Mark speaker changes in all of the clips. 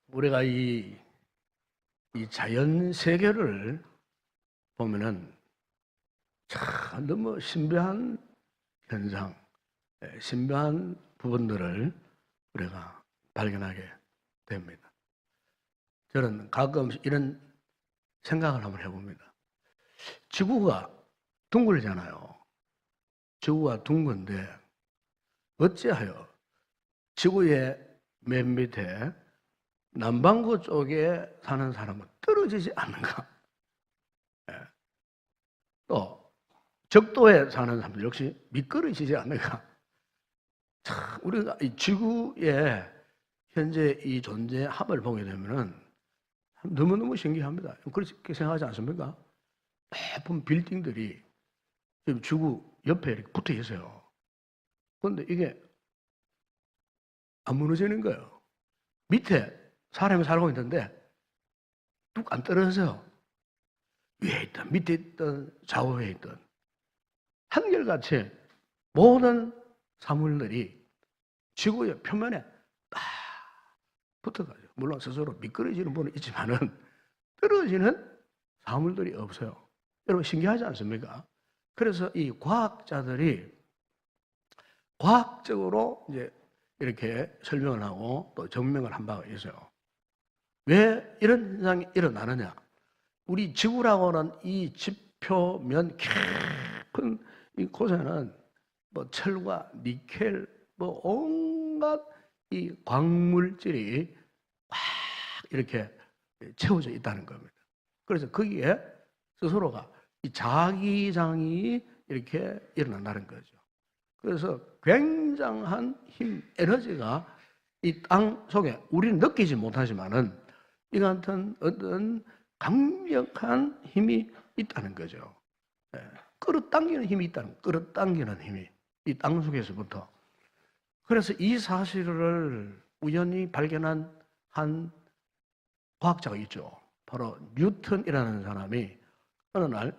Speaker 1: 우리가 이 자연 세계를 보면은 참 너무 신비한 현상, 신비한 부분들을 우리가 발견하게 됩니다. 저는 가끔 이런 생각을 한번 해봅니다. 지구가 둥글잖아요. 지구가 둥근데 어찌하여 지구의 맨 밑에 남반구 쪽에 사는 사람은 떨어지지 않는가? 또 적도에 사는 사람들 역시 미끄러지지 않는가? 참 우리가 이 지구의 현재 이 존재함을 보게 되면은 너무너무 신기합니다. 그렇게 생각하지 않습니까? 예쁜 빌딩들이 지구 옆에 이렇게 붙어 있어요. 그런데 이게 안 무너지는 거예요. 밑에 사람이 살고 있는데 뚝 안 떨어져요. 위에 있든 밑에 있든 좌우에 있든 한결같이 모든 사물들이 지구의 표면에 딱 붙어가지고 물론 스스로 미끄러지는 분은 있지만은 떨어지는 사물들이 없어요. 여러분 신기하지 않습니까? 그래서 이 과학자들이 과학적으로 이제 이렇게 설명을 하고 또 증명을 한 바가 있어요. 왜 이런 현상이 일어나느냐? 우리 지구라고는 이 지표면 깊은 이 곳에는 뭐 철과 니켈, 뭐 온갖 이 광물질이 막 이렇게 채워져 있다는 겁니다. 그래서 거기에 스스로가 이 자기장이 이렇게 일어난다는 거죠. 그래서 굉장한 힘, 에너지가 이 땅 속에 우리는 느끼지 못하지만은 이 같은 어떤 강력한 힘이 있다는 거죠. 끌어당기는 힘이 있다는, 끌어당기는 힘이 이 땅 속에서부터. 그래서 이 사실을 우연히 발견한 한 과학자가 있죠. 바로 뉴턴이라는 사람이 어느 날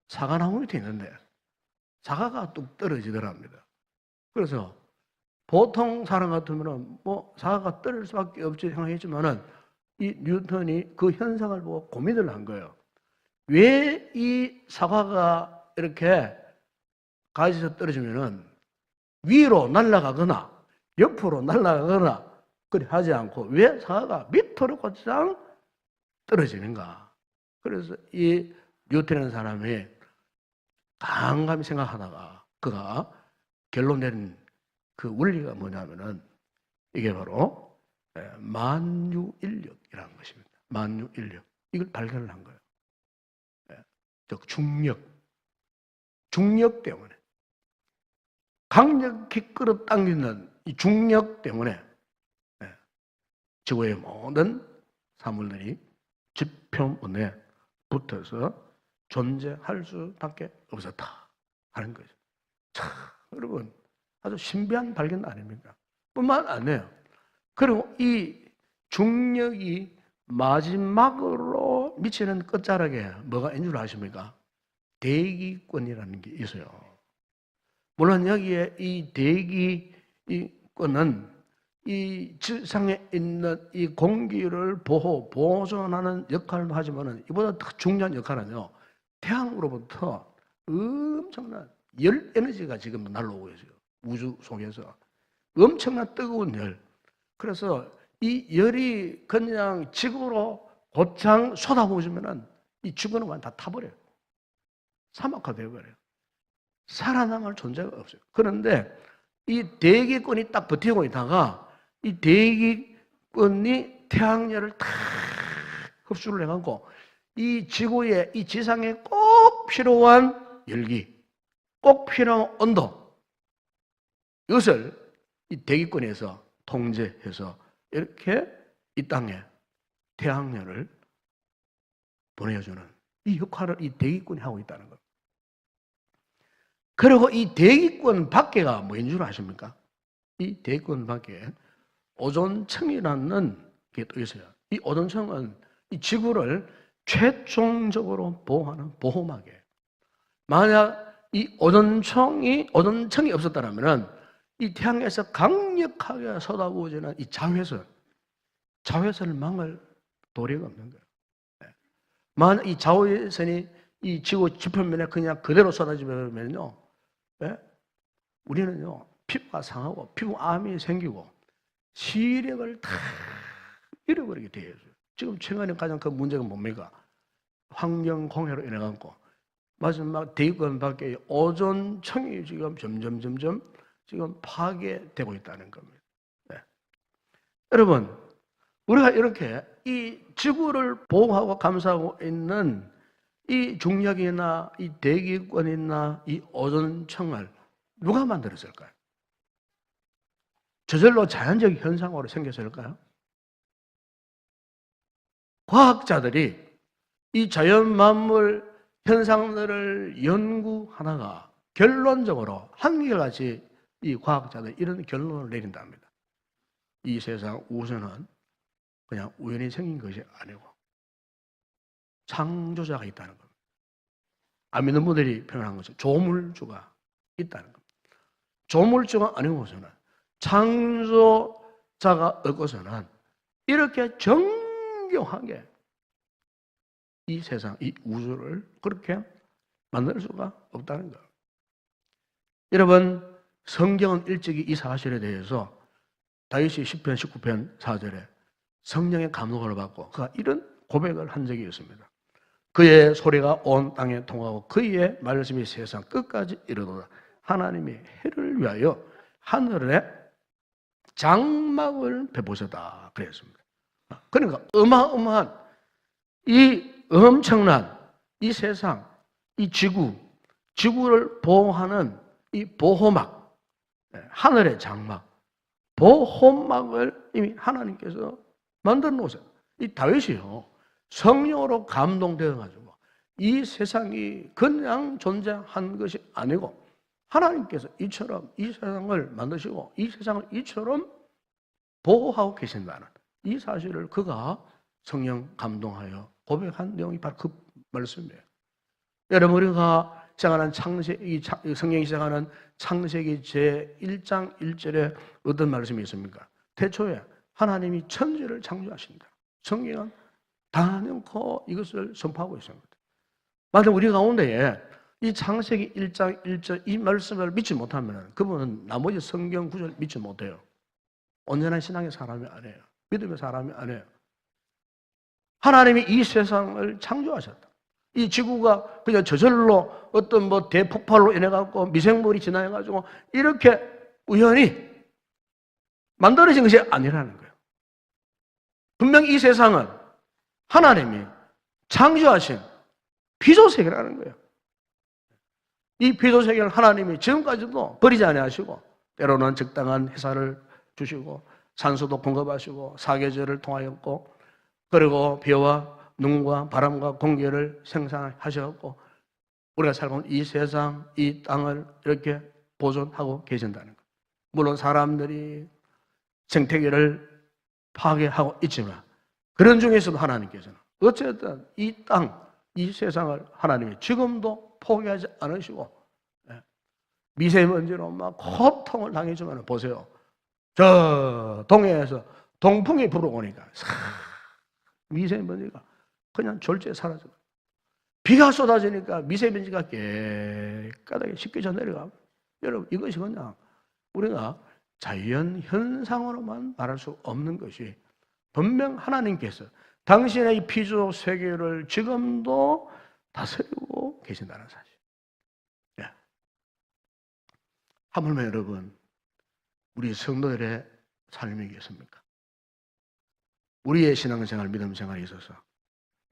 Speaker 1: 사과나무 밑에 있는데 사과가 뚝 떨어지더랍니다. 그래서 보통 사람 같으면 뭐 사과가 떨어질 수밖에 없지 생각했지만은 이 뉴턴이 그 현상을 보고 고민을 한 거예요. 왜 이 사과가 이렇게 가지에서 떨어지면은 위로 날아가거나 옆으로 날아가거나 그리 하지 않고 왜 사과가 밑으로 곧장 떨어지는가? 그래서 이 뉴턴이라는 사람이 강감히 생각하다가 그가 결론 내린 그 원리가 뭐냐면은 이게 바로 만유인력이라는 것입니다. 만유인력. 이걸 발견을 한 거예요. 즉 중력. 중력 때문에 강력히 끌어당기는 이 중력 때문에 지구의 모든 사물들이 지표면에 붙어서 존재할 수밖에 없었다 하는 거죠. 참 여러분 아주 신비한 발견 아닙니까? 뿐만 아니에요. 그리고 이 중력이 마지막으로 미치는 끝자락에 뭐가 있는 줄 아십니까? 대기권이라는 게 있어요. 물론 여기에 이 대기권은 이 지상에 있는 이 공기를 보존하는 역할도 하지만 이보다 더 중요한 역할은요. 태양으로부터 엄청난 열 에너지가 지금 날라오고 있어요. 우주 속에서 엄청난 뜨거운 열. 그래서 이 열이 그냥 지구로 곧장 쏟아부으면은 이 지구는 완전 다 타버려요. 사막화 되어버려요. 살아남을 존재가 없어요. 그런데 이 대기권이 딱 버티고 있다가 이 대기권이 태양열을 탁 흡수를 해갖고 이 지구에, 이 지상에 꼭 필요한 열기, 꼭 필요한 온도, 이것을 이 대기권에서 통제해서 이렇게 이 땅에 태양열을 보내주는 이 역할을 이 대기권이 하고 있다는 겁니다. 그리고 이 대기권 밖에가 뭐인 줄 아십니까? 이 대기권 밖에 오존층이라는 게 또 있어요. 이 오존층은 이 지구를 최종적으로 보호하는 보호막이에요. 만약 이 오존층이 없었다면 이 태양에서 강력하게 쏟아부어지는 이 자외선을 막을 도리가 없는 거예요. 만약 이 자외선이 이 지구 지표면에 그냥 그대로 쏟아지면요, 우리는요, 피부가 상하고 피부암이 생기고 시력을 다 잃어버리게 돼요. 지금 최근에 가장 큰 문제가 뭡니까? 환경 공해로 인해 갖고 마지막 대기권 밖에 오존층이 지금 점점 지금 파괴되고 있다는 겁니다. 네. 여러분, 우리가 이렇게 이 지구를 보호하고 감싸고 있는 이 중력이나 이 대기권이나 이 오존층을 누가 만들었을까요? 저절로 자연적 현상으로 생겼을까요? 과학자들이 이 자연 만물 현상들을 연구하다가 결론적으로 한결같이 이 과학자들이 이런 결론을 내린답니다. 이 세상 우주는 그냥 우연히 생긴 것이 아니고 창조자가 있다는 겁니다. 안 믿는 분들이 표현한 것은 조물주가 있다는 겁니다. 조물주가 아니고서는 창조자가 없고서는 이렇게 정교하게 이 세상, 이 우주를 그렇게 만들 수가 없다는 거예요. 여러분, 성경은 일찍이 이 사실에 대해서 다윗이 10편 19편 4절에 성령의 감동을 받고 그가 이런 고백을 한 적이 있습니다. 그의 소리가 온 땅에 통하고 그의 말씀이 세상 끝까지 이르도다. 하나님이 해를 위하여 하늘에 장막을 베푸셨다 그랬습니다. 그러니까 어마어마한 이 엄청난 이 세상, 이 지구를 보호하는 이 보호막, 하늘의 장막, 보호막을 이미 하나님께서 만들어 놓으세요. 이 다윗이요, 성령으로 감동되어 가지고 이 세상이 그냥 존재한 것이 아니고 하나님께서 이처럼 이 세상을 만드시고 이 세상을 이처럼 보호하고 계신다는 이 사실을 그가 성령 감동하여 고백한 내용이 바로 그 말씀이에요. 여러분, 우리가 시작하는 성경이 시작하는 창세기 제1장 1절에 어떤 말씀이 있습니까? 태초에 하나님이 천지를 창조하십니다. 성경은 단연코 이것을 선포하고 있습니다. 만약 우리 가운데에 이 창세기 1장 1절 이 말씀을 믿지 못하면 그분은 나머지 성경 구절을 믿지 못해요. 온전한 신앙의 사람이 아니에요. 믿음의 사람이 아니에요. 하나님이 이 세상을 창조하셨다. 이 지구가 그냥 저절로 어떤 대폭발로 인해갖고 미생물이 진화해가지고 이렇게 우연히 만들어진 것이 아니라는 거예요. 분명히 이 세상은 하나님이 창조하신 피조세계라는 거예요. 이 피조세계를 하나님이 지금까지도 버리지 아니하시고 때로는 적당한 해살을 주시고 산소도 공급하시고 사계절을 통하였고 그리고 비와 눈과 바람과 공기를 생산하셨고 우리가 살고 있는 이 세상, 이 땅을 이렇게 보존하고 계신다는 거예요. 물론 사람들이 생태계를 파괴하고 있지만 그런 중에서도 하나님께서는 어쨌든 이 땅, 이 세상을 하나님이 지금도 포기하지 않으시고 미세먼지로 막 고통을 당했지만 보세요. 저 동해에서 동풍이 불어오니까 미세먼지가 그냥 졸지에 사라져요. 비가 쏟아지니까 미세먼지가 깨끗하게 씻겨져 내려가고 여러분 이것이 그냥 우리가 자연 현상으로만 말할 수 없는 것이 분명 하나님께서 당신의 이 피조 세계를 지금도 다스리고 계신다는 사실. 예. 하물며 여러분 우리 성도들의 삶이겠습니까? 우리의 신앙생활, 믿음생활에 있어서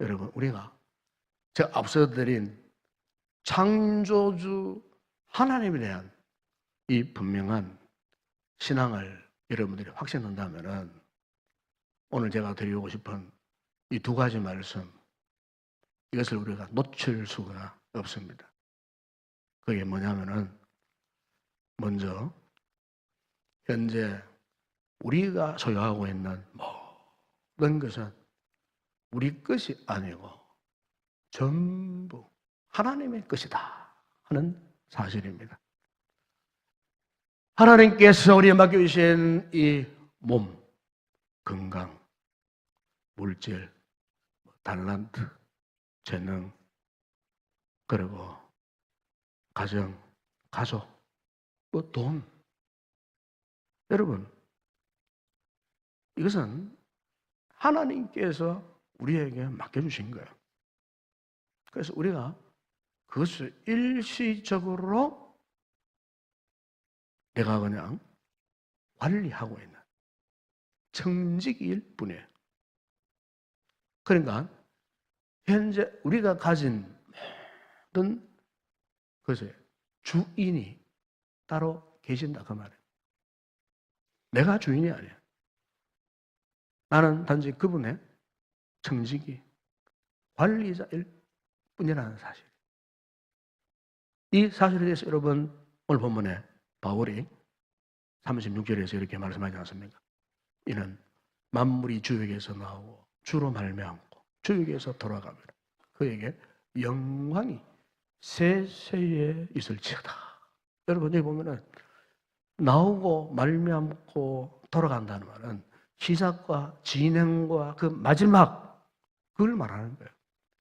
Speaker 1: 여러분 우리가 제가 앞서 드린 창조주 하나님에 대한 이 분명한 신앙을 여러분들이 확신한다면 오늘 제가 드리고 싶은 이 두 가지 말씀 이것을 우리가 놓칠 수가 없습니다. 그게 뭐냐면은 먼저 현재 우리가 소유하고 있는 모든 것은 우리 것이 아니고 전부 하나님의 것이다 하는 사실입니다. 하나님께서 우리에 맡겨주신 이 몸, 건강, 물질, 달란트, 재능, 그리고 가정, 가족, 돈. 여러분, 이것은 하나님께서 우리에게 맡겨주신 거예요. 그래서 우리가 그것을 일시적으로 내가 그냥 관리하고 있는 청직일 뿐이에요. 그러니까 현재 우리가 가진 모든 것에 주인이 따로 계신다 그 말이에요. 내가 주인이 아니야. 나는 단지 그분의 청지기, 관리자일 뿐이라는 사실. 이 사실에 대해서 여러분 오늘 본문에 바울이 36절에서 이렇게 말씀하지 않습니까? 이는 만물이 주에게서 나오고 주로 말미암고 주에게서 돌아가며 그에게 영광이 세세에 있을지어다. 여러분 여기 보면은 나오고 말미암고 돌아간다는 말은 시작과 진행과 그 마지막 그걸 말하는 거예요.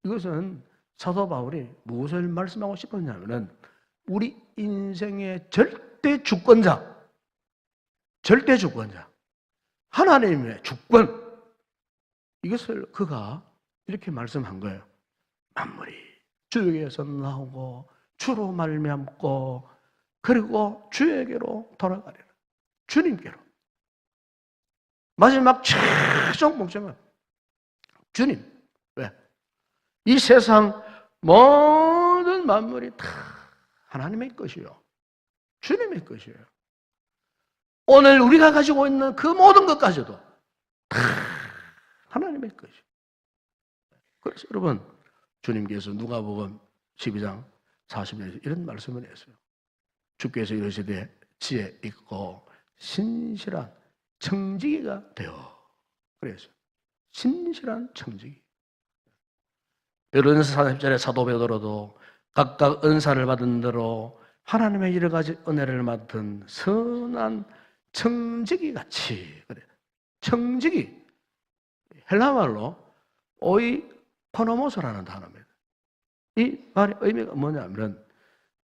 Speaker 1: 이것은 사도 바울이 무엇을 말씀하고 싶었냐면은 우리 인생의 절대 주권자, 하나님의 주권, 이것을 그가 이렇게 말씀한 거예요. 만물이 주에게서 나오고 주로 말미암고 그리고 주에게로 돌아가리라. 주님께로. 마지막 최종 목적은 주님. 왜? 이 세상 모든 만물이 다 하나님의 것이요. 주님의 것이에요. 오늘 우리가 가지고 있는 그 모든 것까지도 다 하나님의 것이에요. 그래서 여러분, 주님께서 누가복음 12장 40절에서 이런 말씀을 했어요. 주께서 이르시되 지혜 있고 신실한 청지기가 되어. 그래서 신실한 청지기. 베드로전서 4절에 사도 베드로도 각각 은사를 받은 대로 하나님의 여러 가지 은혜를 맡은 선한 청지기 같이. 그래. 청지기. 헬라말로 오이코노모스라는 단어입니다. 이 말의 의미가 뭐냐면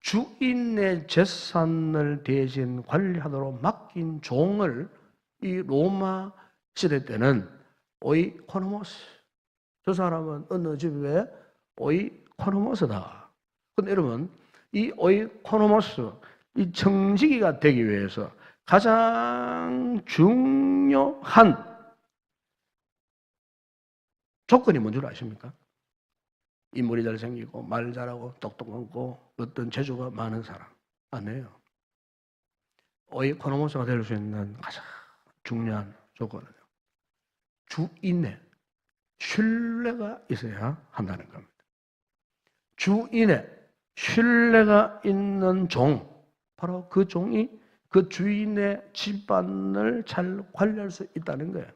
Speaker 1: 주인의 재산을 대신 관리하도록 맡긴 종을 이 로마 시대 때는 오이코노모스. 저 사람은 어느 집의 오이코노모스다. 근데 여러분, 이 오이코노모스, 이 청지기가 되기 위해서 가장 중요한 조건이 뭔 줄 아십니까? 인물이 잘생기고 말 잘하고 똑똑하고 어떤 재주가 많은 사람 아니에요. 오이코노모스가 될 수 있는 가장 중요한 조건은요, 주인의 신뢰가 있어야 한다는 겁니다. 주인의 신뢰가 있는 종, 바로 그 종이 그 주인의 집안을 잘 관리할 수 있다는 거예요.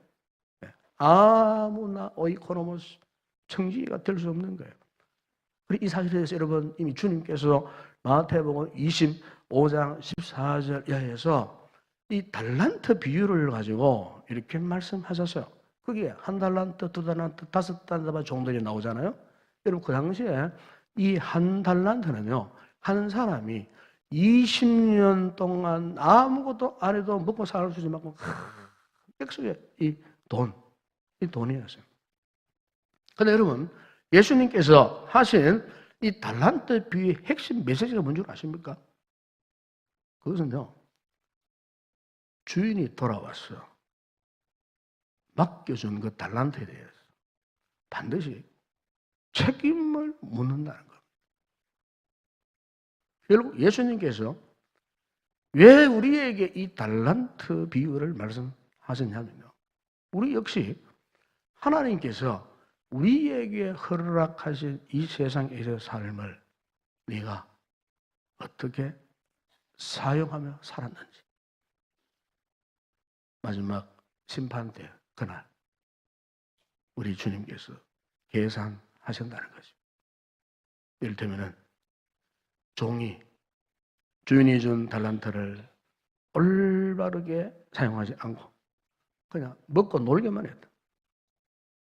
Speaker 1: 아무나 오이코노모스 청지기가 될 수 없는 거예요. 이 사실에 대해서 여러분 이미 주님께서 마태복음 25장 14절 이하에서 이 달란트 비유를 가지고 이렇게 말씀하셨어요. 그게 한 달란트, 두 달란트, 다섯 달란트 정도에 나오잖아요. 여러분 그 당시에 이 한 달란트는요, 한 사람이 20년 동안 아무것도 안 해도 먹고 살 수 있을 만큼 백수의 이 돈이었어요. 그런데 여러분, 예수님께서 하신 이 달란트 비유의 핵심 메시지가 뭔지 아십니까? 그것은요, 주인이 돌아왔어. 맡겨준 그 달란트에 대해서 반드시 책임을 묻는다는 겁니다. 결국 예수님께서 왜 우리에게 이 달란트 비유를 말씀하셨냐면요, 우리 역시 하나님께서 우리에게 허락하신 이 세상에서의 삶을 네가 어떻게 사용하며 살았는지 마지막 심판 때 그날 우리 주님께서 계산하신다는 거죠. 이를테면은 종이 주인이 준 달란트를 올바르게 사용하지 않고 그냥 먹고 놀기만 했다.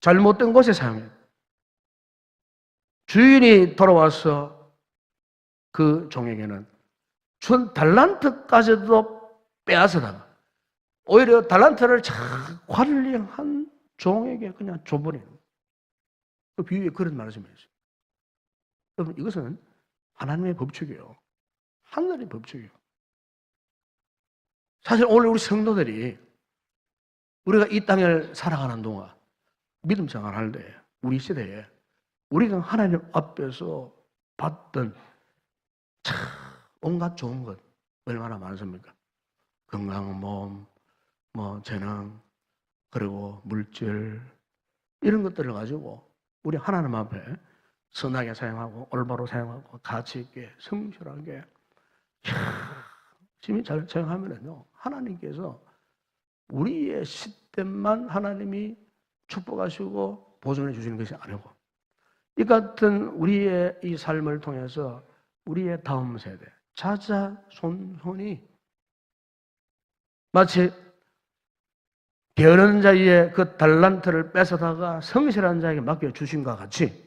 Speaker 1: 잘못된 곳에 사용했다. 주인이 돌아와서 그 종에게는 준 달란트까지도 빼앗아다가 오히려 달란트를 잘 관리한 종에게 그냥 줘버리는 거예요. 그 비유에 그런 말씀이 있어요. 여러분, 이것은 하나님의 법칙이에요. 하늘의 법칙이에요. 사실 오늘 우리 성도들이 우리가 이 땅을 살아가는 동안 믿음 생활할 때 우리 시대에 우리가 하나님 앞에서 받던 참 온갖 좋은 것 얼마나 많습니까? 건강한 몸, 재능, 그리고 물질 이런 것들을 가지고 우리 하나님 앞에 선하게 사용하고 올바로 사용하고 가치 있게 성실하게 열심히 잘 사용하면은요 하나님께서 우리의 시대만 하나님이 축복하시고 보존해 주시는 것이 아니고 이 같은 우리의 이 삶을 통해서 우리의 다음 세대 자자손손이 마치 게으른 자의 그 달란트를 뺏어다가 성실한 자에게 맡겨주신 것과 같이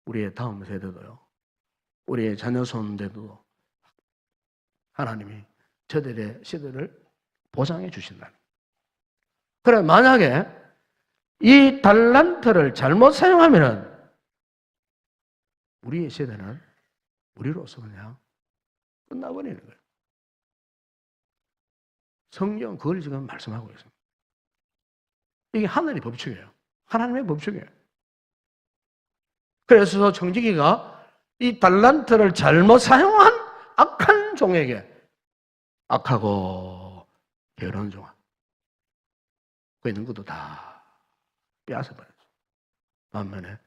Speaker 1: 우리의 다음 세대도요 우리의 자녀 손대도 하나님이 저들의 시대를 보장해 주신다. 그래 만약에 이 달란트를 잘못 사용하면은 우리의 세대는 우리로서 그냥 끝나버리는 거예요. 성경 그걸 지금 말씀하고 있습니다. 이게 하늘의 법칙이에요. 하나님의 법칙이에요. 그래서 청지기가 이 달란트를 잘못 사용한 악한 종에게 악하고 게으른 종아 그 있는 것도 다 빼앗아버렸어요. 반면에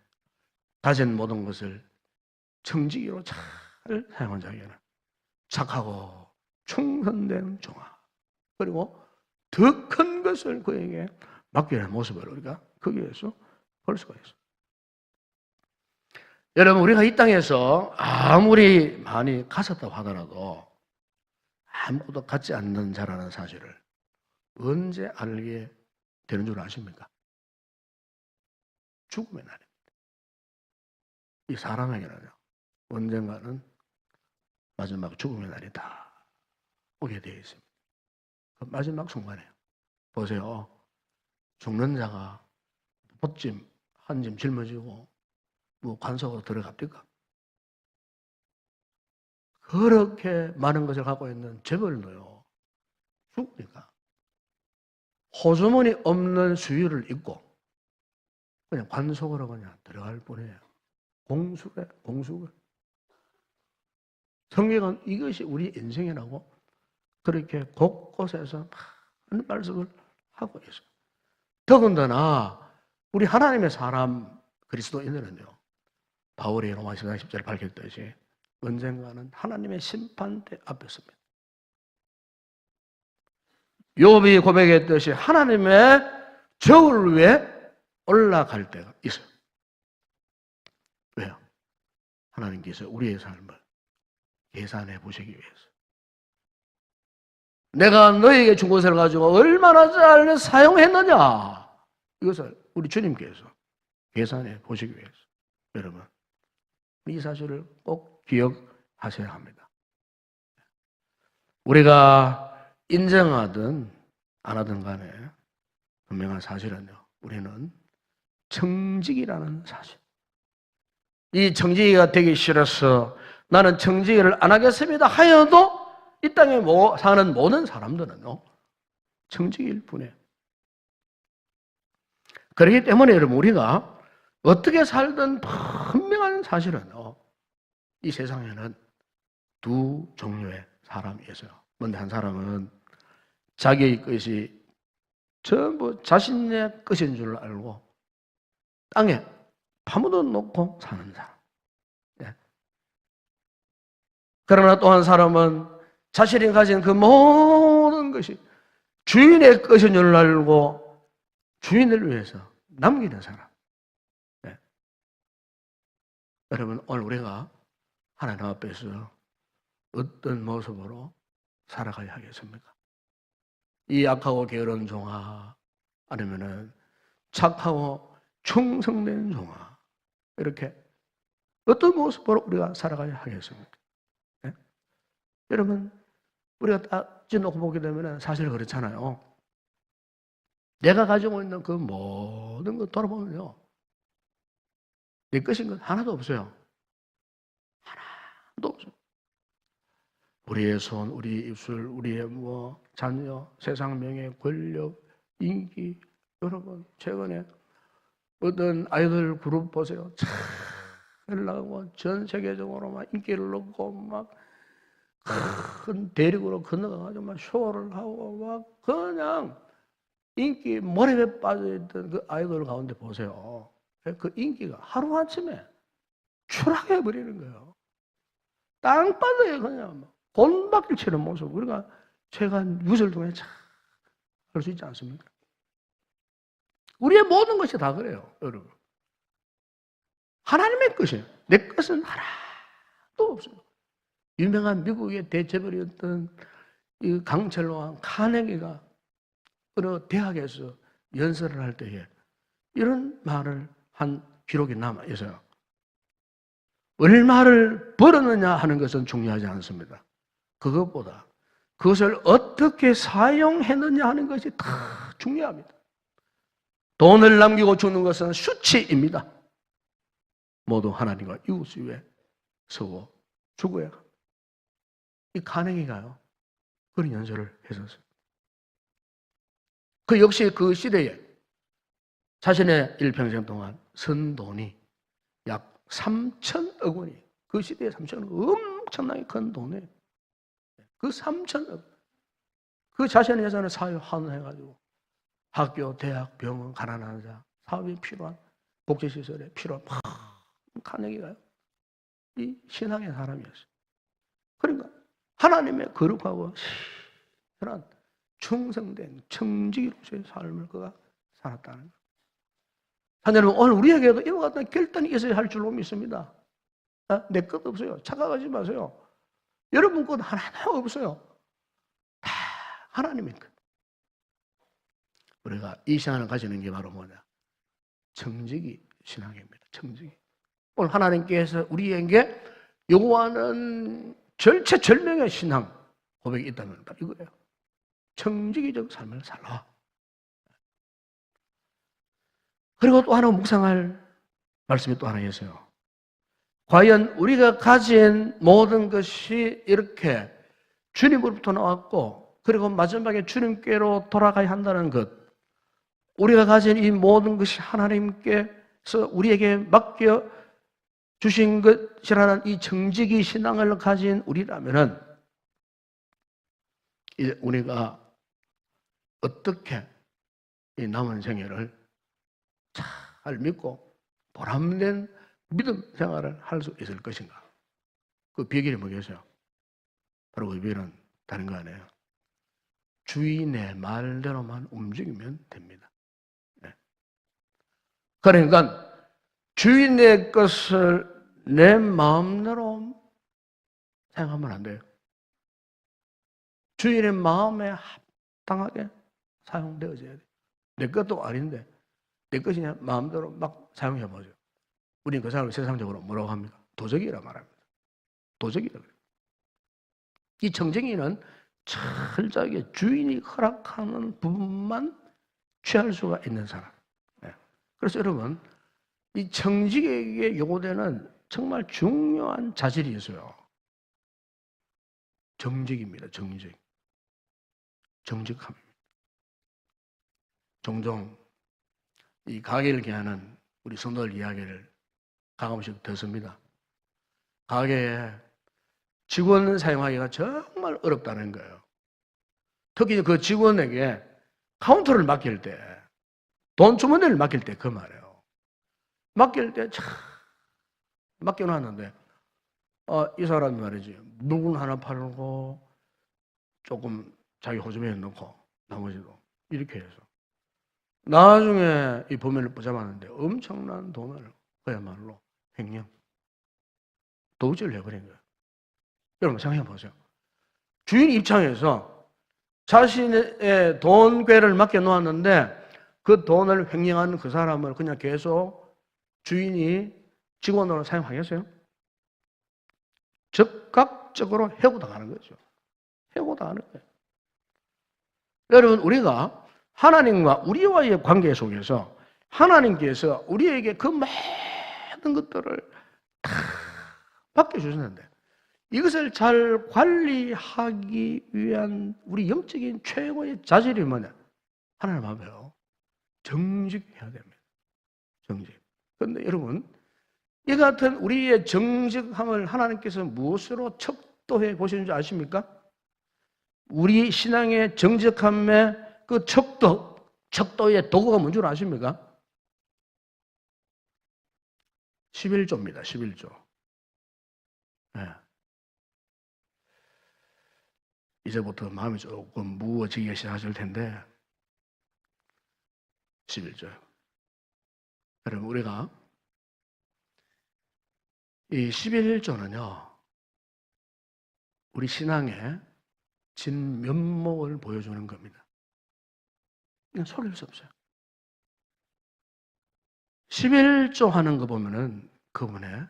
Speaker 1: 가진 모든 것을 청지기로 잘 사용한 자에게는 착하고 충성된 종아 그리고 더 큰 것을 그에게 맡기는 모습을 우리가 거기에서 볼 수가 있어요. 여러분 우리가 이 땅에서 아무리 많이 가졌다고 하더라도 아무것도 갖지 않는 자라는 사실을 언제 알게 되는 줄 아십니까? 죽음의 날입니다. 이 사람에게는요 언젠가는 마지막 죽음의 날이 다 오게 되어 있습니다. 그 마지막 순간에 보세요. 죽는 자가 보찜 한 짐 짊어지고 관속으로 들어갑니까? 그렇게 많은 것을 갖고 있는 재벌도요 죽으니까 호주머니 없는 수유를 입고 그냥 관속으로 그냥 들어갈 뿐이에요. 공수래. 성경은 이것이 우리 인생이라고 그렇게 곳곳에서 많은 말씀을 하고 있어요. 더군다나 우리 하나님의 사람 그리스도인들은요 바울이 로마서 10절에 밝혔듯이 언젠가는 하나님의 심판대 앞에 섭니다. 욥이 고백했듯이 하나님의 저울 위에 올라갈 때가 있어요. 왜요? 하나님께서 우리의 삶을 계산해 보시기 위해서. 내가 너에게 준 것을 가지고 얼마나 잘 사용했느냐 이것을 우리 주님께서 계산해 보시기 위해서 여러분 이 사실을 꼭 기억하셔야 합니다. 우리가 인정하든 안 하든 간에 분명한 사실은요 우리는 청지기라는 사실. 이 청지기가 되기 싫어서 나는 청지기를 안 하겠습니다 하여도 이 땅에 사는 모든 사람들은요 청지기일 뿐이에요. 그렇기 때문에 여러분 우리가 어떻게 살든 분명한 사실은요 이 세상에는 두 종류의 사람이 있어요. 먼저 한 사람은 자기의 것이 전부 자신의 것인 줄 알고 땅에 파묻어 놓고 사는 사람. 네. 그러나 또 한 사람은 자신이 가진 그 모든 것이 주인의 것인 줄 알고 주인을 위해서 남기는 사람. 네. 여러분 오늘 우리가 하나님 앞에서 어떤 모습으로 살아가야 하겠습니까? 이 악하고 게으른 종아, 아니면은 착하고 충성된 종아, 이렇게 어떤 모습으로 우리가 살아가야 하겠습니까? 네? 여러분, 우리가 딱 찌놓고 보게 되면 사실 그렇잖아요. 내가 가지고 있는 그 모든 거 돌아보면요, 내 것인 건 하나도 없어요. 하나도 없어요. 우리의 손, 우리의 입술, 우리의 자녀, 세상 명예, 권력, 인기. 여러분, 최근에 어떤 아이돌 그룹 보세요. 잘 나가고 전 세계적으로 막 인기를 얻고 막 큰 대륙으로 건너가가지고 막 쇼를 하고 막 그냥 인기 몰입에 빠져있던 그 아이돌 가운데 보세요. 그 인기가 하루아침에 추락해버리는 거예요. 땅바닥에 그냥 곤박길 치는 모습, 우리가 최근 뉴스를 통해 잘 알 수 있지 않습니까? 우리의 모든 것이 다 그래요, 여러분. 하나님의 것이에요. 내 것은 하나도 없어요. 유명한 미국의 대재벌이었던 이 강철왕 카네기가 어느 대학에서 연설을 할 때에 이런 말을 한 기록이 남아 있어요. 얼마를 벌었느냐 하는 것은 중요하지 않습니다. 그것보다 그것을 어떻게 사용했느냐 하는 것이 더 중요합니다. 돈을 남기고 주는 것은 수치입니다. 모두 하나님과 이웃 위에 서고 죽어야 합니다. 이 카네기가요, 그런 연설을 했었어요. 그 역시 그 시대에 자신의 일평생 동안 선 돈이 약 3천억 원이, 그 시대에 3천억 원 엄청나게 큰 돈이에요. 그 3천억, 그 자신의 예산을 사회 환원해가지고 학교, 대학, 병원, 가난한 자, 사회에 필요한 복지시설에 필요한 카네기가요, 이 신앙의 사람이었어요. 그러니까 하나님의 거룩하고 신실한 충성된 청지기로서의 삶을 그가 살았다는 거예요. 하나님은 오늘 우리에게도 이와 같은 결단이 있어야 할 줄로 믿습니다. 내 것 없어요. 착각하지 마세요. 여러분 것 하나도 없어요. 다 하나님의 것. 우리가 이 신앙을 가지는 게 바로 뭐냐? 청지기 신앙입니다. 청지기. 오늘 하나님께서 우리에게 요구하는 절체절명의 신앙 고백이 있다면 바로 이거예요. 청지기적 삶을 살라. 그리고 또 하나 묵상할 말씀이 또 하나 있어요. 과연 우리가 가진 모든 것이 이렇게 주님으로부터 나왔고, 그리고 마지막에 주님께로 돌아가야 한다는 것, 우리가 가진 이 모든 것이 하나님께서 우리에게 맡겨 주신 것이라는 이 청지기 신앙을 가진 우리라면은, 이제 우리가 어떻게 이 남은 생애를 잘 믿고 보람된 믿음 생활을 할 수 있을 것인가? 그 비결이 뭐겠어요? 바로 그 비결은 다른 거 아니에요. 주인의 말대로만 움직이면 됩니다. 네. 그러니까 주인의 것을 내 마음대로 생각하면 안 돼요. 주인의 마음에 합당하게 사용되어져야 돼요. 내 것도 아닌데 내 것이 마음대로 막 사용해보죠. 우리는 그 사람을 세상적으로 뭐라고 합니까? 도적이라 말합니다. 도적이라 그래요. 이 청정이는 철저하게 주인이 허락하는 부분만 취할 수가 있는 사람. 네. 그래서 여러분, 이 청직에게 요구되는 정말 중요한 자질이 있어요. 정직입니다. 정직. 정직함입니다. 종종 이 가게를 개하는 우리 성도들 이야기를 가끔씩 듣습니다. 가게에 직원 사용하기가 정말 어렵다는 거예요. 특히 그 직원에게 카운터를 맡길 때, 돈 주머니를 맡길 때 그 말이에요. 맡길 때 참 맡겨놨는데 이 사람이 말이지 물건 하나 팔고 조금 자기 호주머니에 넣고 나머지도 이렇게 해서 나중에 이 범인을 붙잡았는데 엄청난 돈을 그야말로 횡령, 도둑질을 해버린 거예요. 여러분 생각해 보세요. 주인 입장에서 자신의 돈괴를 맡겨놓았는데 그 돈을 횡령하는 그 사람을 그냥 계속 주인이 직원으로 사용하겠어요? 즉각적으로 해고당하는 거죠. 해고당하는 거예요. 여러분, 우리가 하나님과 우리와의 관계 속에서 하나님께서 우리에게 그 많은 것들을 다 맡겨주셨는데 이것을 잘 관리하기 위한 우리 영적인 최고의 자질이 뭐냐? 하나님 앞에요. 정직해야 됩니다. 정직. 그런데 여러분, 이 같은 우리의 정직함을 하나님께서 무엇으로 척도해 보시는 줄 아십니까? 우리 신앙의 정직함의 그 척도의 도구가 뭔 줄 아십니까? 11조입니다. 11조. 네. 이제부터 마음이 조금 무거워지기 시작하실 텐데 11조요. 여러분, 우리가 이 11조는요, 우리 신앙의 진면목을 보여주는 겁니다. 이건 속일 수 없어요. 11조 하는 거 보면은 그분의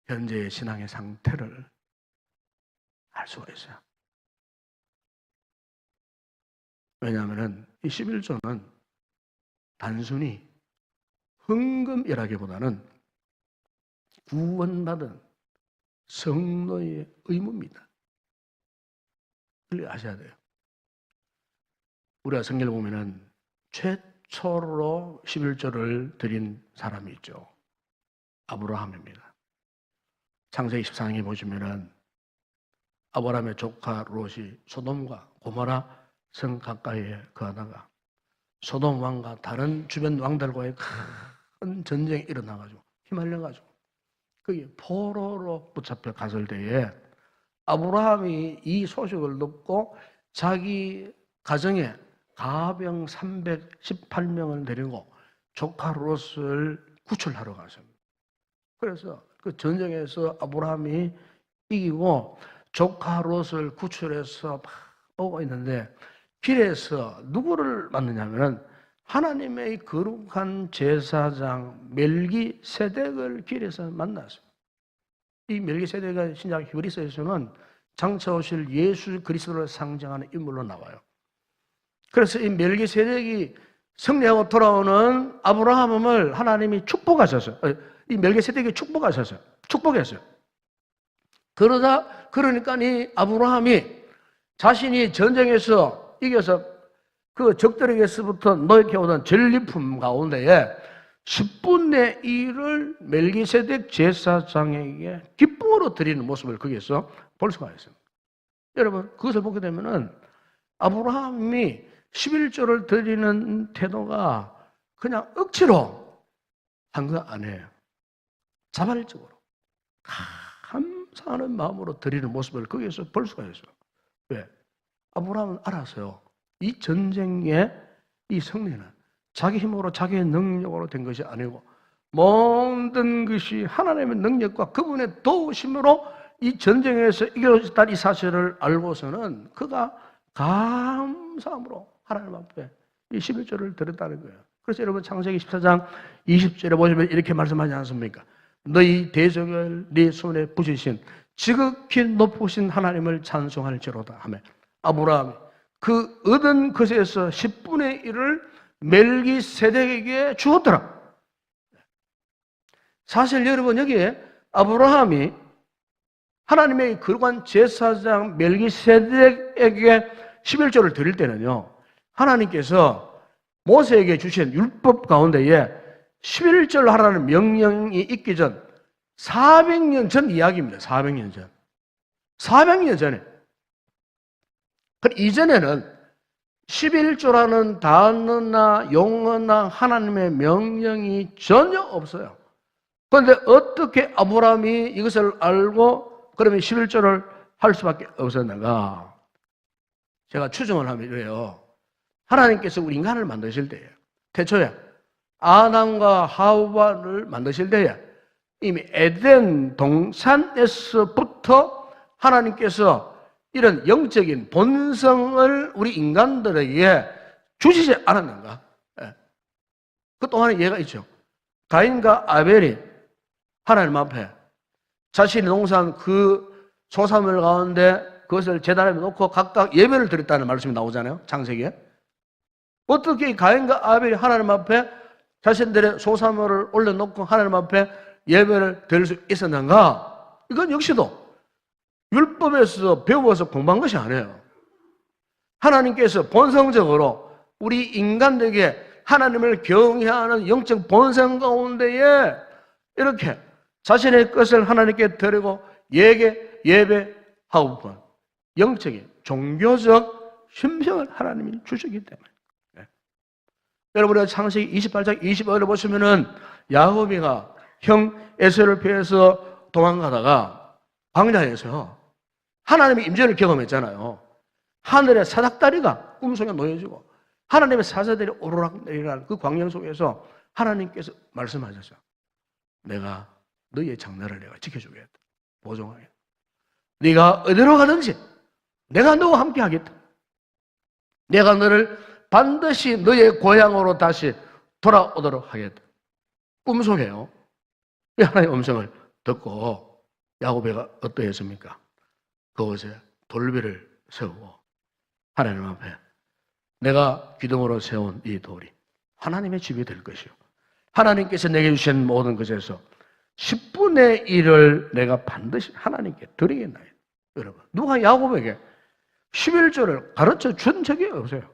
Speaker 1: 현재의 신앙의 상태를 알 수가 있어요. 왜냐하면 이 11조는 단순히 헌금이라기보다는 구원받은 성도의 의무입니다. 그걸 아셔야 돼요. 우리가 성경을 보면은 최초로 11조를 드린 사람이 있죠. 아브라함입니다. 창세기 14장에 보시면은 아브라함의 조카 롯이 소돔과 고모라 성 가까이에 거하다가 소돔 왕과 다른 주변 왕들과의 큰 전쟁이 일어나가지고 휘말려가지고 거기 포로로 붙잡혀 갔을 때에 아브라함이 이 소식을 듣고 자기 가정에 가병 318명을 데리고 조카 롯을 구출하러 갔습니다. 그래서 그 전쟁에서 아브라함이 이기고 조카 롯을 구출해서 막 오고 있는데 길에서 누구를 만나냐면은 하나님의 거룩한 제사장 멜기세덱을 길에서 만났어요. 이 멜기세덱은 신약 히브리서에서는 장차 오실 예수 그리스도를 상징하는 인물로 나와요. 그래서 이 멜기세덱이 승리하고 돌아오는 아브라함을 하나님이 축복하셨어요. 이 멜기세덱이 축복하셨어요. 축복했어요. 그러니까 이 아브라함이 자신이 전쟁에서 이겨서 그 적들에게서부터 노획해 오던 전리품 가운데에 10분의 1을 멜기세덱 제사장에게 기쁨으로 드리는 모습을 거기에서 볼 수가 있습니다. 여러분, 그것을 보게 되면은 아브라함이 11조를 드리는 태도가 그냥 억지로 한 거 아니에요. 자발적으로 감사하는 마음으로 드리는 모습을 거기에서 볼 수가 있어요. 왜? 아브라함은 알았어요. 이 전쟁의 이 승리는 자기 힘으로 자기의 능력으로 된 것이 아니고 모든 것이 하나님의 능력과 그분의 도우심으로 이 전쟁에서 이겨졌다는 이 사실을 알고서는 그가 감사함으로 하나님 앞에 이 11조를 드렸다는 거예요. 그래서 여러분 창세기 14장 20절에 보시면 이렇게 말씀하지 않습니까? 너희 대적을 네 손에 붙이신 지극히 높으신 하나님을 찬송할지로다 하며 아브라함이 그 얻은 것에서 10분의 1을 멜기세덱에게 주었더라. 사실 여러분 여기에 아브라함이 하나님의 거룩한 제사장 멜기세덱에게 11조를 드릴 때는요, 하나님께서 모세에게 주신 율법 가운데에 11조를 하라는 명령이 있기 전 400년 전 이야기입니다. 400년 전. 400년 전에. 이전에는 11조라는 단어나 용어나 하나님의 명령이 전혀 없어요. 그런데 어떻게 아브라함이 이것을 알고 그러면 11조를 할 수밖에 없었는가? 제가 추정을 하면 이래요. 하나님께서 우리 인간을 만드실 때에 태초에 아담과 하와를 만드실 때에 이미 에덴 동산에서부터 하나님께서 이런 영적인 본성을 우리 인간들에게 주시지 않았는가? 예. 그 또 하나 예가 있죠. 가인과 아벨이 하나님 앞에 자신이 농사한 그 소산물 가운데 그것을 제단에 놓고 각각 예배를 드렸다는 말씀이 나오잖아요. 창세기에. 어떻게 가인과 아벨이 하나님 앞에 자신들의 소산물을 올려놓고 하나님 앞에 예배를 드릴 수 있었는가? 이건 역시도 율법에서 배워서 공부한 것이 아니에요. 하나님께서 본성적으로 우리 인간에게 하나님을 경외하는 영적 본성 가운데에 이렇게 자신의 것을 하나님께 드리고 예배하고픈 영적인 종교적 심성을 하나님이 주시기 때문에. 네. 여러분, 창세기 28장 25절을 보시면은 야곱이가 형 에서를 피해서 도망가다가 광야에서 하나님의 임재를 경험했잖아요. 하늘의 사닥다리가 꿈속에 놓여지고 하나님의 사자들이 오르락 내리락 그 광야 속에서 하나님께서 말씀하셨어요. 내가 너희의 장래를 내가 지켜주겠다. 보존하겠다. 네가 어디로 가든지 내가 너와 함께 하겠다. 내가 너를 반드시 너의 고향으로 다시 돌아오도록 하겠다. 꿈속에요. 이 하나님의 음성을 듣고 야곱이가 어떠했습니까? 그곳에 돌비를 세우고 하나님 앞에 내가 기둥으로 세운 이 돌이 하나님의 집이 될 것이요. 하나님께서 내게 주신 모든 것에서 10분의 1을 내가 반드시 하나님께 드리겠나요? 여러분, 누가 야곱에게 11조를 가르쳐 준 적이 없어요.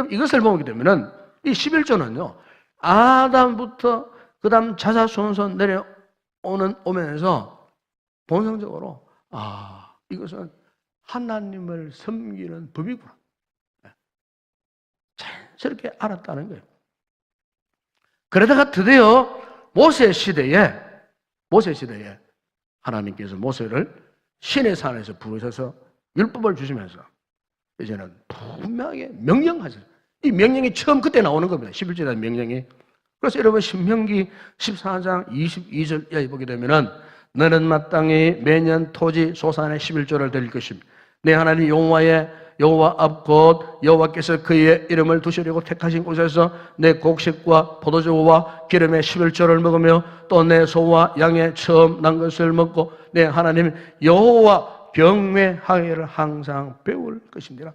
Speaker 1: 이것을 보게 되면은 이 11조는요, 아담부터 그 다음 자자손손 오면서 본성적으로, 이것은 하나님을 섬기는 법이구나. 자연스럽게 알았다는 거예요. 그러다가 드디어 모세 시대에 하나님께서 모세를 신의 산에서 부르셔서 율법을 주시면서 이제는 분명하게 명령하셨어요. 이 명령이 처음 그때 나오는 겁니다. 11조에 대한 명령이. 그래서 여러분 신명기 14장 22절 이하에 보게 되면은 너는 마땅히 매년 토지 소산의 11조를 드릴 것입니다. 내 하나님 여호와 앞 곧 여호와께서 그의 이름을 두시려고 택하신 곳에서 내 곡식과 포도주와 기름의 11조를 먹으며 또 내 소와 양의 처음 난 것을 먹고 내 하나님 여호와 경외하기를 항상 배울 것입니다.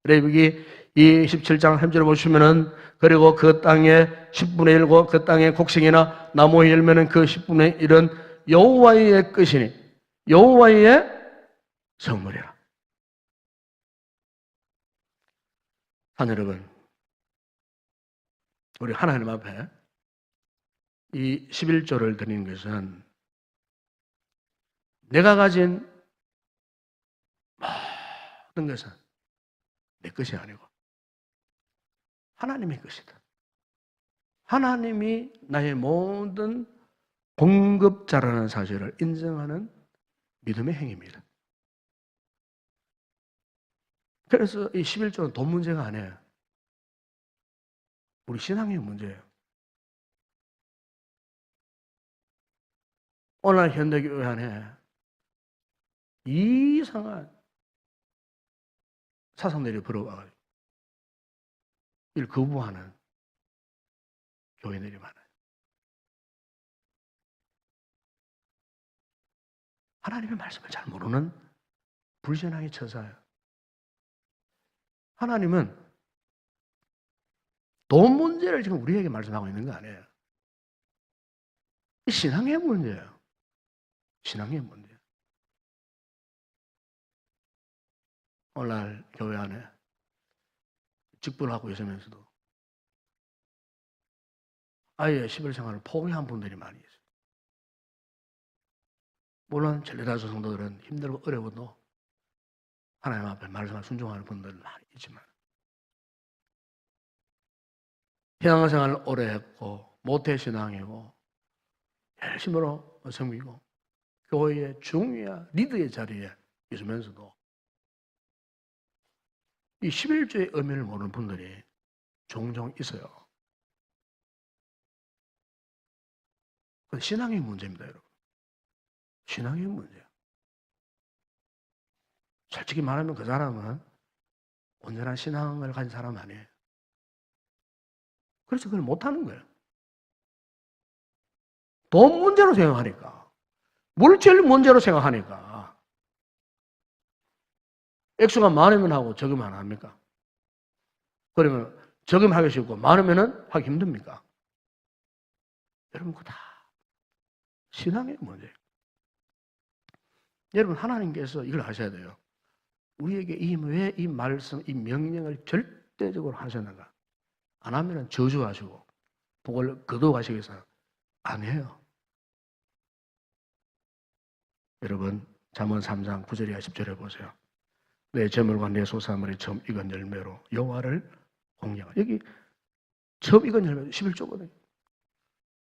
Speaker 1: 레위기 27장 3절을 보시면은 그리고 그 땅의 10분의 1과 그 땅의 곡식이나 나무 열매는 그 10분의 1은 여호와의 것이니 여호와의 성물이라. 여러분, 우리 하나님 앞에 이 11조를 드리는 것은 내가 가진 모든 것은 내 것이 아니고 하나님의 것이다. 하나님이 나의 모든 공급자라는 사실을 인정하는 믿음의 행위입니다. 그래서 이 11조는 돈 문제가 아니에요. 우리 신앙의 문제예요. 오늘 현대교회 안에 이상한 사상들이 불어와가지고 이를 거부하는 교회들이 많아요. 하나님의 말씀을 잘 모르는 불신앙의 처사예요. 하나님은 돈 문제를 지금 우리에게 말씀하고 있는 거 아니에요. 이 신앙의 문제예요. 신앙의 문제. 오늘날 교회 안에 직분을 하고 있으면서도 아예 11생활을 포기한 분들이 많이 있어요. 물론 전례다수 성도들은 힘들고 어려워도 하나님 앞에 말씀을 순종하는 분들은 많이 있지만 신앙생활을 오래 했고 모태신앙이고 열심으로 섬기고 교회의 중요한 리더의 자리에 있으면서도 이 11조의 의미를 모르는 분들이 종종 있어요. 신앙의 문제입니다, 여러분. 신앙의 문제예요. 솔직히 말하면 그 사람은 온전한 신앙을 가진 사람 아니에요. 그래서 그걸 못하는 거예요. 돈 문제로 생각하니까, 물질 문제로 생각하니까 액수가 많으면 하고 적으면 안 합니까? 그러면 적으면 하기 쉽고 많으면 하기 힘듭니까? 여러분 그거 다 신앙의 문제예요. 여러분 하나님께서 이걸 하셔야 돼요. 우리에게 왜 이 말씀, 이 명령을 절대적으로 하셨는가? 안 하면 저주하시고 복을 거둬가시기 위해서 안 해요. 여러분 잠언 3장 9절에 10절에 보세요. 내 재물과 내 소산물이 처음 익은 열매로 여호와를 공경하라. 여기 처음 익은 열매 11조거든요.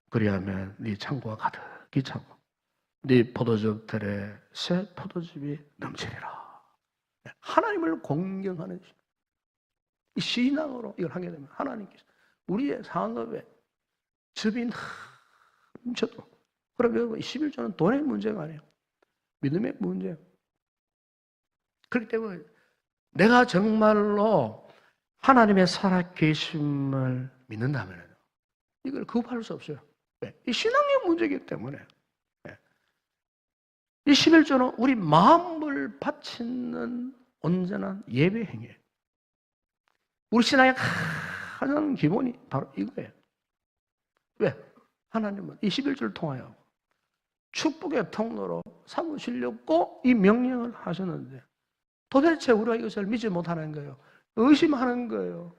Speaker 1: 그리하면 네 창고가 가득히 차고 네 포도즙 들에 새 포도즙이 넘치리라. 하나님을 공경하는 이 신앙으로 이걸 하게 되면 하나님께서 우리의 산업에 즙이 넘쳐도, 그러면 11조는 돈의 문제가 아니에요. 믿음의 문제예요. 그렇기 때문에 내가 정말로 하나님의 살아계심을 믿는다면 이걸 거부할 수 없어요. 이 신앙의 문제이기 때문에. 이 11조는 우리 마음을 바치는 온전한 예배 행위예요. 우리 신앙의 가장 기본이 바로 이거예요. 왜? 하나님은 이 11조를 통하여 축복의 통로로 삼으시려고 이 명령을 하셨는데 도대체 우리가 이것을 믿지 못하는 거예요. 의심하는 거예요.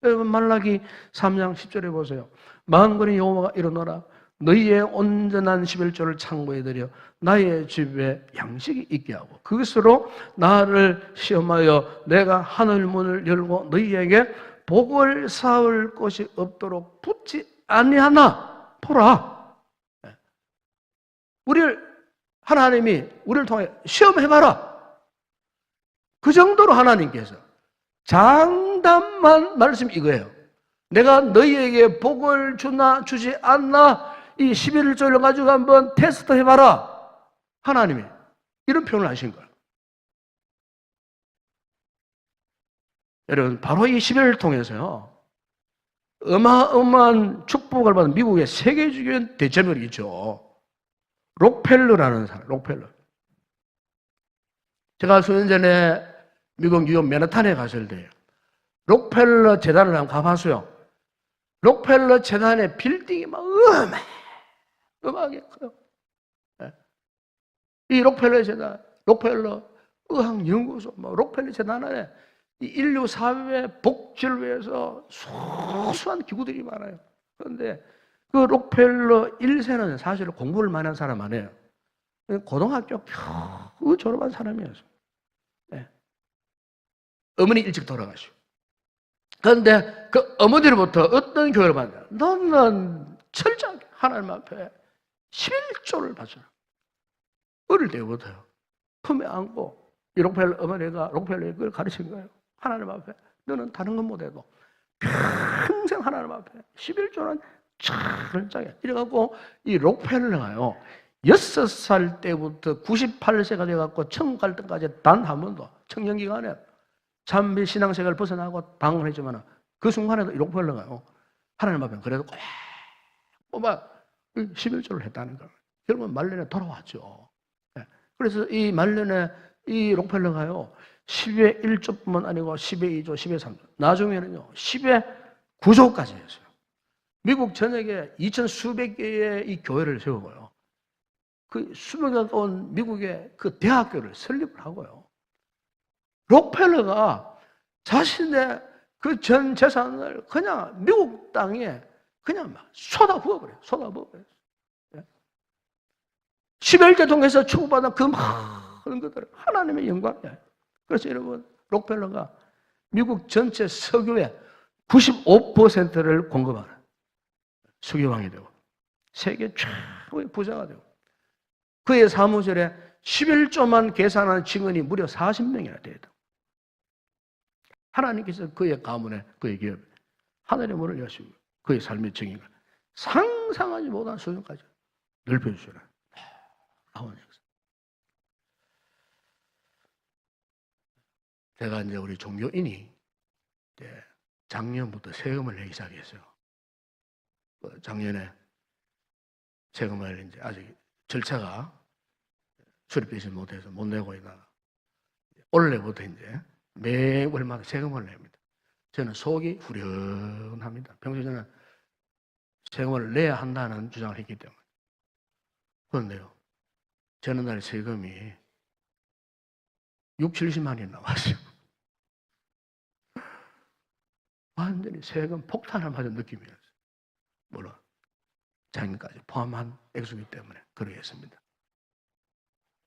Speaker 1: 여러분 말라기 3장 10절에 보세요. 만군의 여호와가 이르노라 너희의 온전한 11조를 창고에 들여 나의 집에 양식이 있게 하고 그것으로 나를 시험하여 내가 하늘 문을 열고 너희에게 복을 쌓을 것이 없도록 붙지 아니하나 보라. 하나님이 우리를 통해 시험해봐라. 그 정도로 하나님께서 장담한 말씀이 이거예요. 내가 너희에게 복을 주나 주지 않나 이 11조를 가지고 한번 테스트 해봐라. 하나님이 이런 표현을 하신 거예요. 여러분 바로 이 11조를 통해서요 어마어마한 축복을 받은 미국의 세계적인 대체물이 있죠. 록펠러라는 사람, 록펠러. 제가 수년 전에 미국 뉴욕 맨하탄에 갔을 때요. 록펠러 재단을 한번 가봤어요. 록펠러 재단의 빌딩이 막 어마하게 커요. 이 록펠러 재단, 록펠러 의학연구소, 록펠러 재단 안에 이 인류 사회 복지를 위해서 소소한 기구들이 많아요. 그런데 그 록펠러 1세는 사실 공부를 많이 한 사람 아니에요. 고등학교 겨우 졸업한 사람이었어요. 네. 어머니 일찍 돌아가시고. 그런데 그 어머니로부터 어떤 교육을 받냐? 너는 철저하게 하나님 앞에 11조를 바쳐라. 어릴 때부터요. 품에 안고 이 록펠러 어머니가 록펠러에 그걸 가르친 거예요. 하나님 앞에 너는 다른 건 못해도 평생 하나님 앞에 11조는 철저하게 이래갖고 이 록펠러가요 6살 때부터 98세가 돼갖고 천국 갈 때까지 단 한 번도 청년기간에 참비 신앙생활을 벗어나고 당을 했지만 그 순간에도 이 록펠러가요 하나님 앞에 그래도 꼭 뽑아 11조를 했다는 거예요. 결국은 말년에 돌아왔죠. 그래서 이 말년에 이 록펠러가요 10의 1조뿐만 아니고 10의 2조, 10의 3조 나중에는요 10의 9조까지 했어요. 미국 전역에 2천 수백 개의 이 교회를 세우고요. 그 수백 개 가까운 미국의 그 대학교를 설립을 하고요. 록펠러가 자신의 그 전 재산을 그냥 미국 땅에 그냥 막 쏟아부어버려요. 쏟아부어버려요. 11조 통해서 축복받은 그 많은 것들은 하나님의 영광이에요. 그래서 여러분, 록펠러가 미국 전체 석유의 95%를 공급하는 석유왕이 되고 세계 최고의 부자가 되고 그의 사무실에 11조만 계산하는 직원이 무려 40명이나 돼요. 하나님께서 그의 가문에 그의 기업에 하늘의 문을 여시고 그의 삶의 증인을 상상하지 못한 수준까지 넓혀주시는 아버님. 제가 이제 우리 종교인이 이제 작년부터 세금을 내기 시작했어요. 작년에 세금을 이제 아직 절차가 수립되지 못해서 못 내고 있다가 올해부터 이제 매월마다 세금을 냅니다. 저는 속이 후련합니다. 평소에 저는 세금을 내야 한다는 주장을 했기 때문에. 그런데요, 지난달 세금이 6, 70만이 나왔어요. 완전히 세금 폭탄을 맞은 느낌이었어요. 물론 자금까지 포함한 액수이기 때문에 그러겠습니다.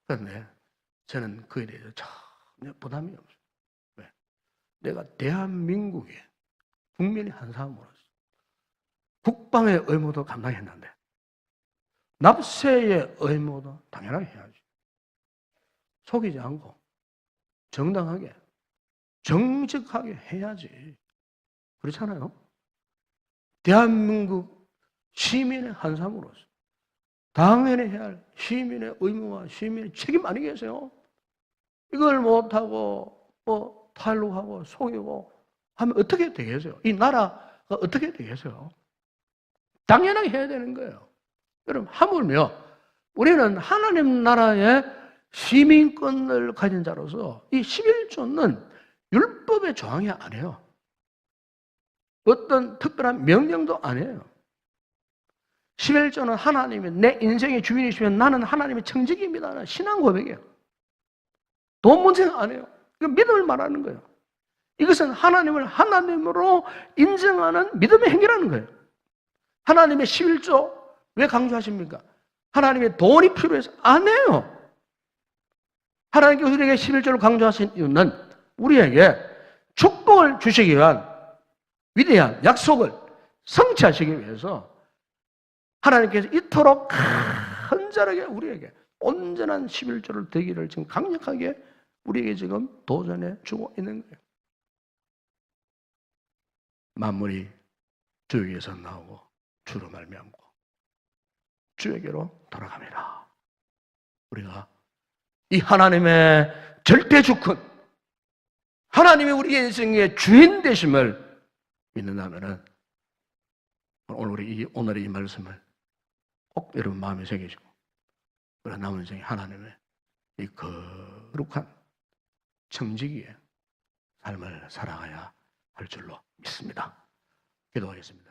Speaker 1: 그런데 저는 그에 대해서 전혀 부담이 없어요. 왜? 내가 대한민국의 국민의 한 사람으로서 국방의 의무도 감당했는데 납세의 의무도 당연하게 해야지. 속이지 않고 정당하게 정직하게 해야지. 그렇잖아요. 대한민국 시민의 한 사람으로서 당연히 해야 할 시민의 의무와 시민의 책임 아니겠어요? 이걸 못하고 탈루하고 속이고 하면 어떻게 되겠어요? 이 나라가 어떻게 되겠어요? 당연하게 해야 되는 거예요. 여러분, 하물며 우리는 하나님 나라의 시민권을 가진 자로서 이 11조는 율법의 조항이 아니에요. 어떤 특별한 명령도 아니에요. 11조는 하나님이 내 인생의 주인이시면 나는 하나님의 청지기입니다. 신앙 고백이에요. 돈 문제가 아니에요. 이건 믿음을 말하는 거예요. 이것은 하나님을 하나님으로 인정하는 믿음의 행위라는 거예요. 하나님의 11조 왜 강조하십니까? 하나님의 돈이 필요해서 안 해요. 하나님께서 우리에게 11조를 강조하신 이유는 우리에게 축복을 주시기 위한 위대한 약속을 성취하시기 위해서 하나님께서 이토록 간절하게 우리에게 온전한 11조를 되기를 지금 강력하게 우리에게 지금 도전해 주고 있는 거예요. 만물이 주에게서 나오고 주로 말미암고 주에게로 돌아갑니다. 우리가 이 하나님의 절대 주권, 하나님이 우리 인생의 주인 되심을 믿는다면은 오늘의 이 말씀을 꼭 여러분 마음에 새기시고 우리 남은 인생에 하나님의 이 거룩한 청지기의 삶을 살아가야 할 줄로 믿습니다. 기도하겠습니다.